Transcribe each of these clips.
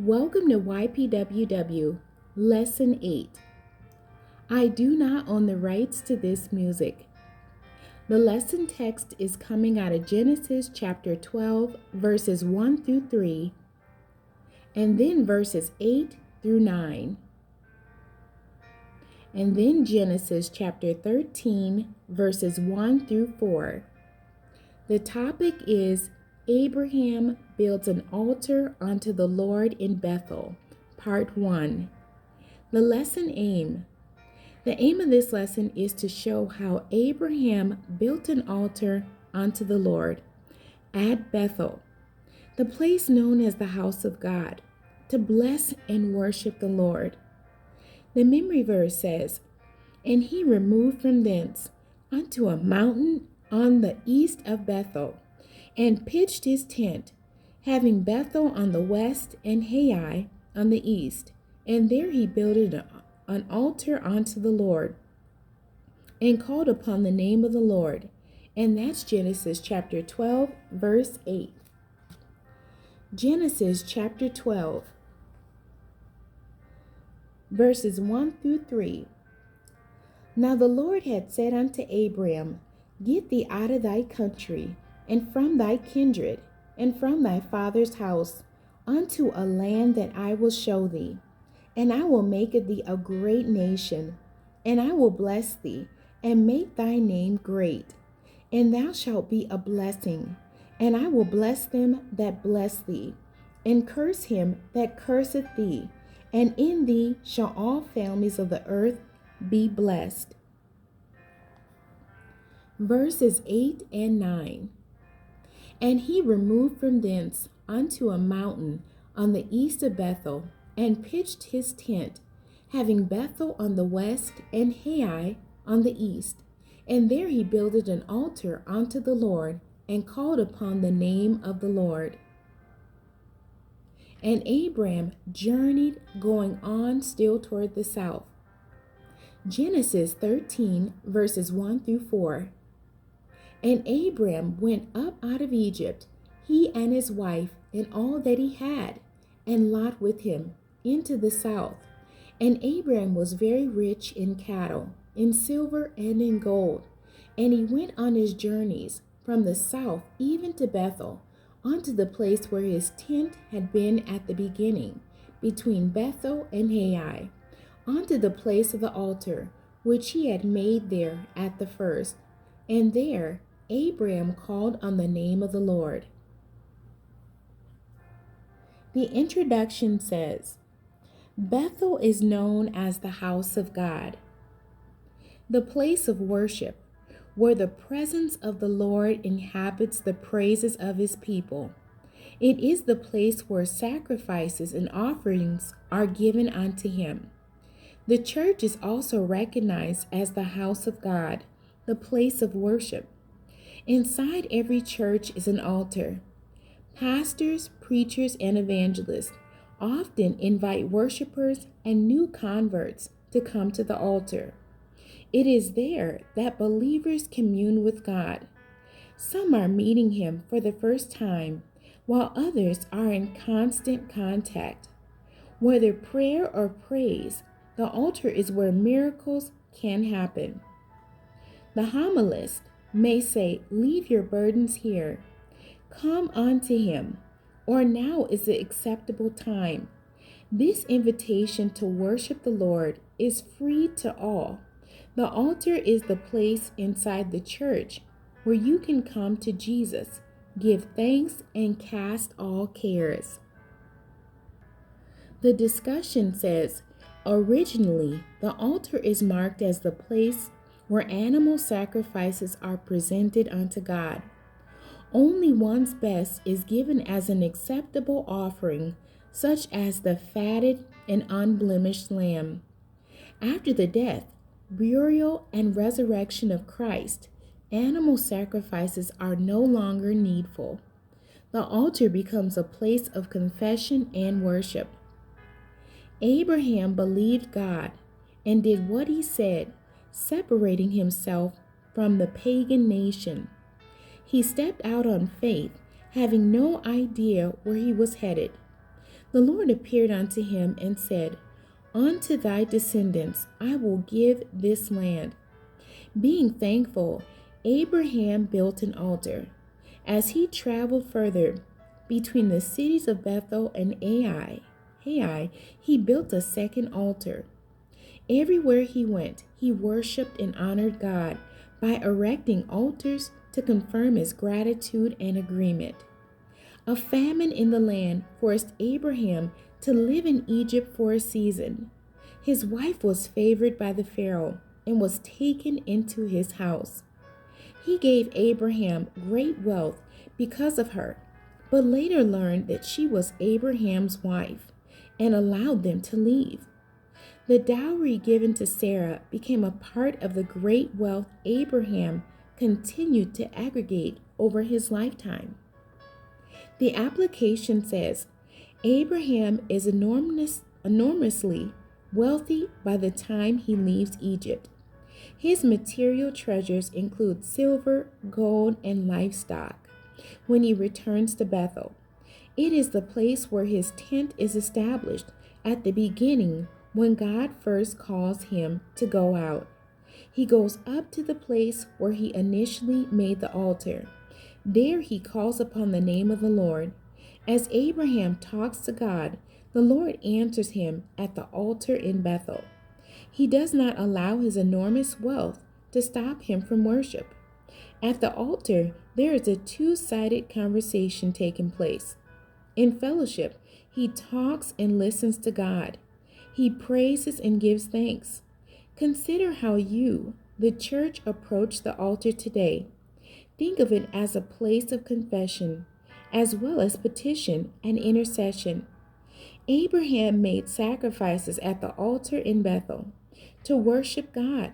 Welcome to ypww, Lesson 8. I do not own the rights to this music. The lesson text is coming out of Genesis chapter 12, verses 1 through 3, and then verses 8 through 9. And then Genesis chapter 13, verses 1 through 4. The topic is Abraham builds an altar unto the Lord in Bethel, Part 1. The lesson aim. The aim of this lesson is to show how Abraham built an altar unto the Lord at Bethel, the place known as the house of God, to bless and worship the Lord. The memory verse says, "And he removed from thence unto a mountain on the east of Bethel, and pitched his tent, having Bethel on the west and Hai on the east. And there he builded an altar unto the Lord, and called upon the name of the Lord." And that's Genesis chapter 12, verse 8. Genesis chapter 12, verses 1 through 3. Now the Lord had said unto Abram, Get thee out of thy country, and from thy kindred, and from thy father's house, unto a land that I will show thee. And I will make of thee a great nation, and I will bless thee, and make thy name great. And thou shalt be a blessing, and I will bless them that bless thee, and curse him that curseth thee. And in thee shall all families of the earth be blessed. Verses 8 and 9. And he removed from thence unto a mountain on the east of Bethel, and pitched his tent, having Bethel on the west and Hai on the east. And there he builded an altar unto the Lord, and called upon the name of the Lord. And Abram journeyed, going on still toward the south. Genesis 13, verses 1 through 4. And Abram went up out of Egypt, he and his wife, and all that he had, and Lot with him, into the south. And Abram was very rich in cattle, in silver, and in gold. And he went on his journeys from the south even to Bethel, unto the place where his tent had been at the beginning, between Bethel and Hai, unto the place of the altar, which he had made there at the first. And there Abram called on the name of the Lord. The introduction says, Bethel is known as the house of God, the place of worship, where the presence of the Lord inhabits the praises of his people. It is the place where sacrifices and offerings are given unto him. The church is also recognized as the house of God, the place of worship. Inside every church is an altar. Pastors, preachers, and evangelists often invite worshipers and new converts to come to the altar. It is there that believers commune with God. Some are meeting him for the first time, while others are in constant contact. Whether prayer or praise, the altar is where miracles can happen. The homilist may say, Leave your burdens here. Come unto him, or now is the acceptable time. This invitation to worship the Lord is free to all. The altar is the place inside the church where you can come to Jesus, give thanks, and cast all cares. The discussion says, originally, the altar is marked as the place where animal sacrifices are presented unto God. Only one's best is given as an acceptable offering, such as the fatted and unblemished lamb. After the death, burial, and resurrection of Christ, animal sacrifices are no longer needful. The altar becomes a place of confession and worship. Abraham believed God and did what he said, separating himself from the pagan nation. He stepped out on faith, having no idea where he was headed. The Lord appeared unto him and said, Unto thy descendants I will give this land. Being thankful, Abraham built an altar. As he traveled further between the cities of Bethel and Ai, he built a second altar. Everywhere he went, he worshiped and honored God by erecting altars to confirm his gratitude and agreement. A famine in the land forced Abraham to live in Egypt for a season. His wife was favored by the Pharaoh and was taken into his house. He gave Abraham great wealth because of her, but later learned that she was Abraham's wife and allowed them to leave. The dowry given to Sarah became a part of the great wealth Abraham continued to aggregate over his lifetime. The application says, Abraham is enormously wealthy by the time he leaves Egypt. His material treasures include silver, gold, and livestock. When he returns to Bethel, it is the place where his tent is established at the beginning when God first calls him to go out. He goes up to the place where he initially made the altar. There he calls upon the name of the Lord. As Abraham talks to God, the Lord answers him at the altar in Bethel. He does not allow his enormous wealth to stop him from worship. At the altar, there is a two-sided conversation taking place. In fellowship, he talks and listens to God. He praises and gives thanks. Consider how you, the church, approach the altar today. Think of it as a place of confession, as well as petition and intercession. Abraham made sacrifices at the altar in Bethel to worship God.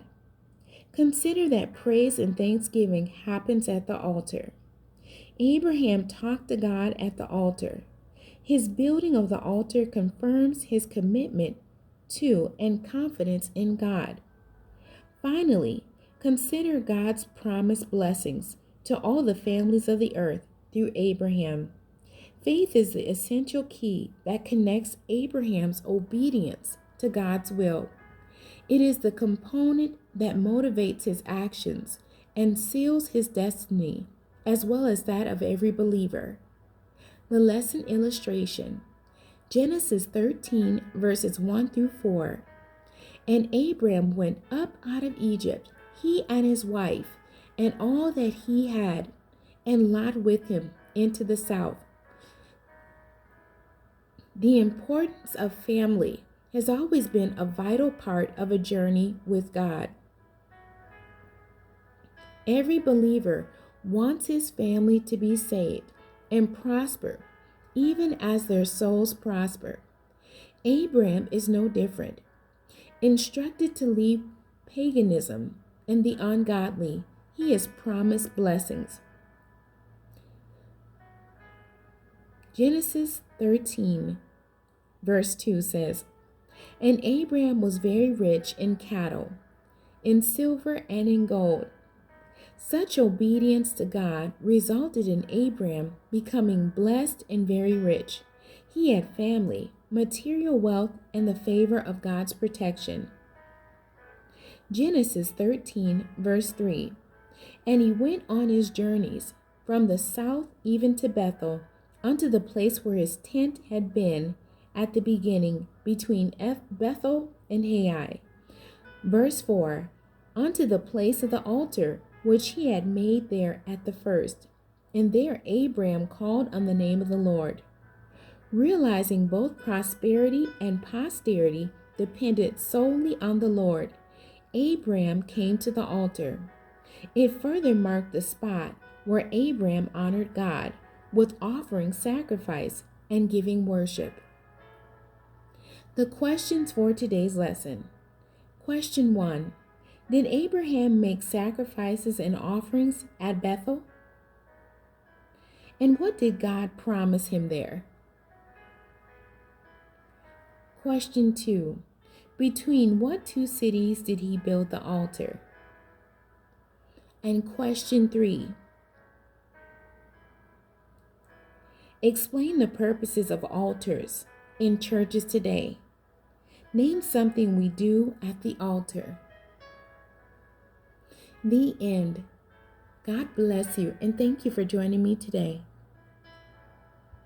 Consider that praise and thanksgiving happens at the altar. Abraham talked to God at the altar. His building of the altar confirms his commitment to and confidence in God. Finally, consider God's promised blessings to all the families of the earth through Abraham. Faith is the essential key that connects Abraham's obedience to God's will. It is the component that motivates his actions and seals his destiny, as well as that of every believer. The lesson illustration, Genesis 13, verses 1 through 4. And Abram went up out of Egypt, he and his wife, and all that he had, and Lot with him, into the south. The importance of family has always been a vital part of a journey with God. Every believer wants his family to be saved and prosper, even as their souls prosper. Abram is no different. Instructed to leave paganism and the ungodly, he is promised blessings. Genesis 13, verse 2 says, And Abram was very rich in cattle, in silver, and in gold. Such obedience to God resulted in Abram becoming blessed and very rich. He had family, material wealth, and the favor of God's protection. Genesis 13, verse 3. And he went on his journeys from the south even to Bethel, unto the place where his tent had been at the beginning between Bethel and Ai. Verse 4. Unto the place of the altar which he had made there at the first. And there Abram called on the name of the Lord. Realizing both prosperity and posterity depended solely on the Lord, Abram came to the altar. It further marked the spot where Abram honored God with offering sacrifice and giving worship. The questions for today's lesson. Question 1. Did Abraham make sacrifices and offerings at Bethel? And what did God promise him there? Question 2. Between what two cities did he build the altar? And question 3. Explain the purposes of altars in churches today? Name something we do at the altar. The end. God bless you, and thank you for joining me today.